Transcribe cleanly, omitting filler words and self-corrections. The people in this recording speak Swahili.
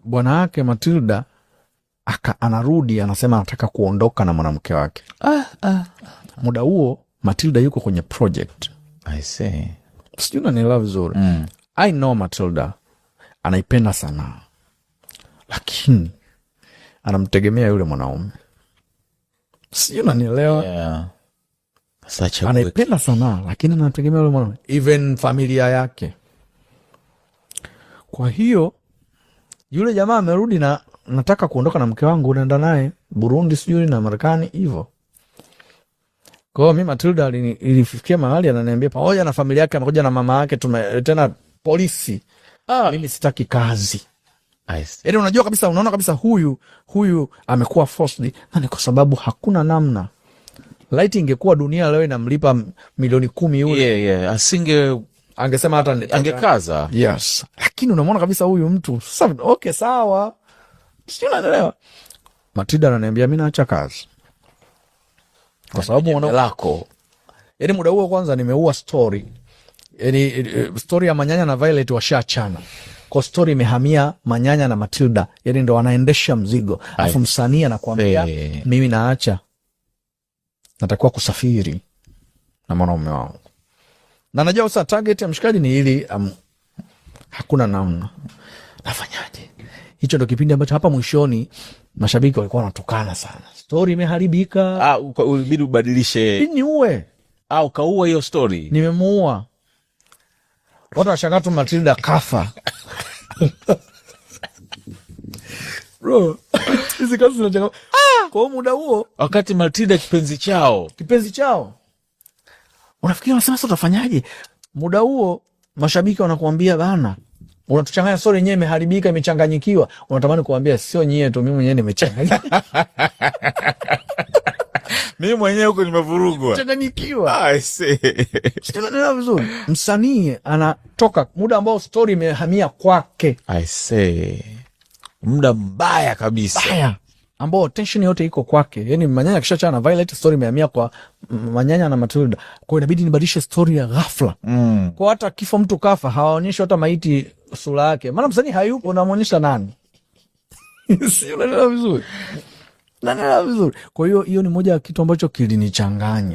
bwana wake Matilda anarudi, anasema anataka kuondoka na mwanamke wake. Muda huo Matilda yuko kwenye project. I see. Sijui unanielewa vizuri. I know Matilda anaipenda sana, lakini anamtegemea yule mwanaume. Sijui unanielewa. Yeah. Anaipenda sana, lakini anamtegemea yule mwanaume, even familia yake. Kwa hiyo yule jamaa amerudi na nataka kuondoka na mke wangu, unaenda naye Burundi sijui na Marekani hivyo. Kwa hiyo mimi Matilda ilifikia mahali ananiambia pamoja na familia yake, amekuja na mama yake, tena polisi. Mimi sitaki kazi. Yaani unajua kabisa, unaona kabisa huyu amekuwa forced, na ni kwa sababu hakuna namna. Light ingekuwa dunia leo inamlipa milioni 10 yule. Angesema hata angekaza. Yes. Lakini unamwona kabisa huyu mtu sasa, okay sawa. Sio, unaelewa. Matilda ananiambia mimi naacha kazi. Kwa sababu lako. Yaani muda huo kwanza nimeua story. Yaani story ya Manyanya na Violet washaachana. Kwa story imehamia Manyanya na Matilda. Yaani ndo wanaendesha mzigo. Alafu msanii anakuambia mimi naacha. Natakuwa kusafiri na mwanaume wangu. Na najua sasa target ya mshikaji ni ili hakuna namna. Nafanyaje? Hicho ndo kipindi ambacho hapa mwishoni mashabiki walikuwa wanatukana sana. Story imeharibika. Ulibidi ubadilishe. Ni uwe. Ukaua hiyo story. Nimemuua. Watu washangaa tu Matilda kafa. Bro, hizi kazi zinachanga. Kwa muda huo wakati Matilda kipenzi chao. Unafikiri wanasema sasa utafanyaje? Muda huo mashabiki wanakuambia bana, unatuchanganya, story yenyewe imeharibika, imechanganyikiwa. Unatamani kuambia sio nyie tu, mimi mwenyewe nimechanganyika. Mimi mwenyewe huko nimevurugwa. Changanyikiwa. I see. Sio vizuri. Msanii anatoka muda ambao story imehamia kwake. I see. Muda mbaya kabisa. Mbaya. Ambao tension yote iko kwake. Yaani Manyanya kishaachana na Violet, story imehamia kwa Manyanya na Matilda. Kwa hiyo inabidi nibadilishe story ya ghafla. Kwa hata kifo mtu kafa, hawaonyeshi hata maiti sura yake. Maana msanii hayupo, unamuonyesha nani? Sio, unaelewa vizuri. Kwa hiyo ni moja ya kitu ambacho kilinichanganya.